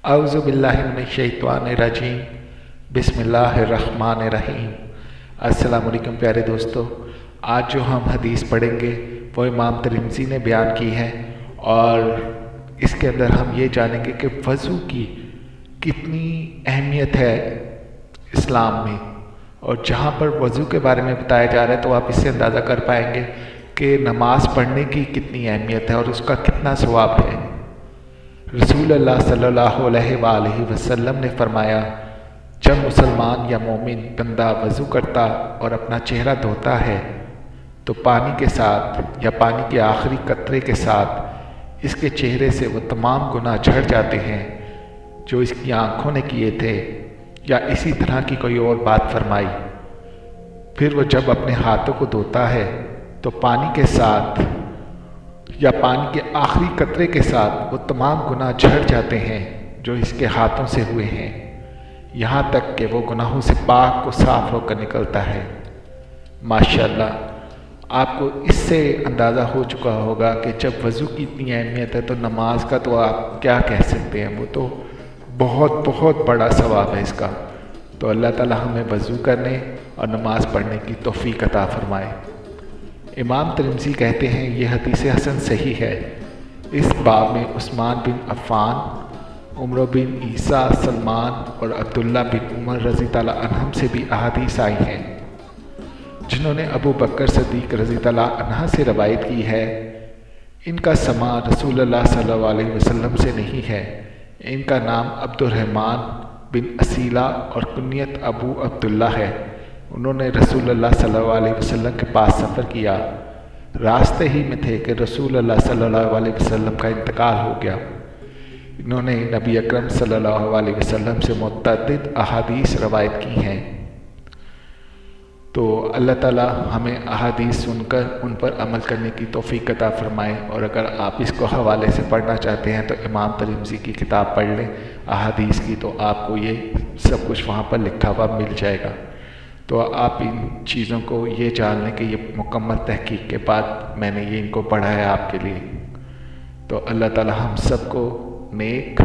अऊज़ु बिल्लाहि मिनश्शैतानिर्रजीम बिस्मिल्लाहिर्रहमानिर्रहीम। अस्सलाम वालेकुम प्यारे दोस्तों, आज जो हम हदीस पढ़ेंगे वो इमाम तिरमिज़ी ने बयान की है और इसके अंदर हम ये जानेंगे कि वज़ू की कितनी अहमियत है इस्लाम में। और जहाँ पर वज़ू के बारे में बताया जा रहा है तो आप इससे अंदाज़ा कर पाएंगे कि नमाज़ पढ़ने की कितनी अहमियत है और उसका कितना सवाब है। रसूल अल्लाह सल्लल्लाहु अलैहि वसल्लम ने फरमाया, जब मुसलमान या मोमिन बंदा वज़ू करता और अपना चेहरा धोता है तो पानी के साथ या पानी के आखिरी कतरे के साथ इसके चेहरे से वो तमाम गुनाह झड़ जाते हैं जो इसकी आँखों ने किए थे, या इसी तरह की कोई और बात फरमाई। फिर वो जब अपने हाथों को धोता है तो पानी के साथ या पानी के आखिरी कतरे के साथ वो तमाम गुनाह झड़ जाते हैं जो इसके हाथों से हुए हैं, यहाँ तक कि वो गुनाहों से पाक को साफ होकर निकलता है। माशाअल्लाह, आपको इससे अंदाज़ा हो चुका होगा कि जब वज़ू की इतनी अहमियत है तो नमाज का तो आप क्या कह सकते हैं, वो तो बहुत बहुत बड़ा सवाब है इसका। तो अल्लाह ताला हमें वज़ू करने और नमाज़ पढ़ने की तौफ़ीक अता फरमाए। इमाम तिरमिज़ी कहते हैं ये हदीस हसन सही है। इस बाब में उस्मान बिन अफ़्फ़ान, उमर बिन ईसा, सलमान और अब्दुल्ला बिन उमर रज़ी ताला अन्हुम से भी अहादीस आई हैं जिन्होंने अबू बकर सदीक़ रज़ी ताला अन्हा से रवायत की है। इनका समा रसूलुल्लाह सल्लल्लाहु अलैहि वसल्लम से नहीं है। इनका नाम अब्दुर्रहमान बिन असीला और कुनियत अबू अब्दुल्ला है। उन्होंने रसूलुल्लाह सल्लल्लाहु अलैहि वसल्लम के पास सफ़र किया। रास्ते ही में थे कि रसूलुल्लाह सल्लल्लाहु अलैहि वसल्लम का इंतकाल हो गया। इन्होंने नबी अकरम सल्लल्लाहु अलैहि वसल्लम से मुतअद्दिद अहादीस रवायत की हैं। तो अल्लाह ताला हमें अहादीस सुनकर उन पर अमल करने की तौफ़ीक अता फ़रमाए। और अगर आप इसको हवाले से पढ़ना चाहते हैं तो इमाम तिरमिज़ी की किताब पढ़ लें अहादीस की, तो आपको ये सब कुछ वहाँ पर लिखा हुआ मिल जाएगा। तो आप इन चीज़ों को ये जान लें कि ये मुकम्मल तहकीक के बाद मैंने ये इनको पढ़ा है आपके लिए। तो अल्लाह ताला हम सबको नेक,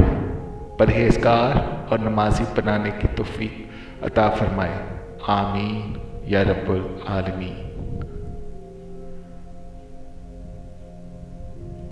परहेज़गार और नमाजी बनाने की तौफ़ीक अता फ़रमाए। आमीन या रब्बुल आलमीन।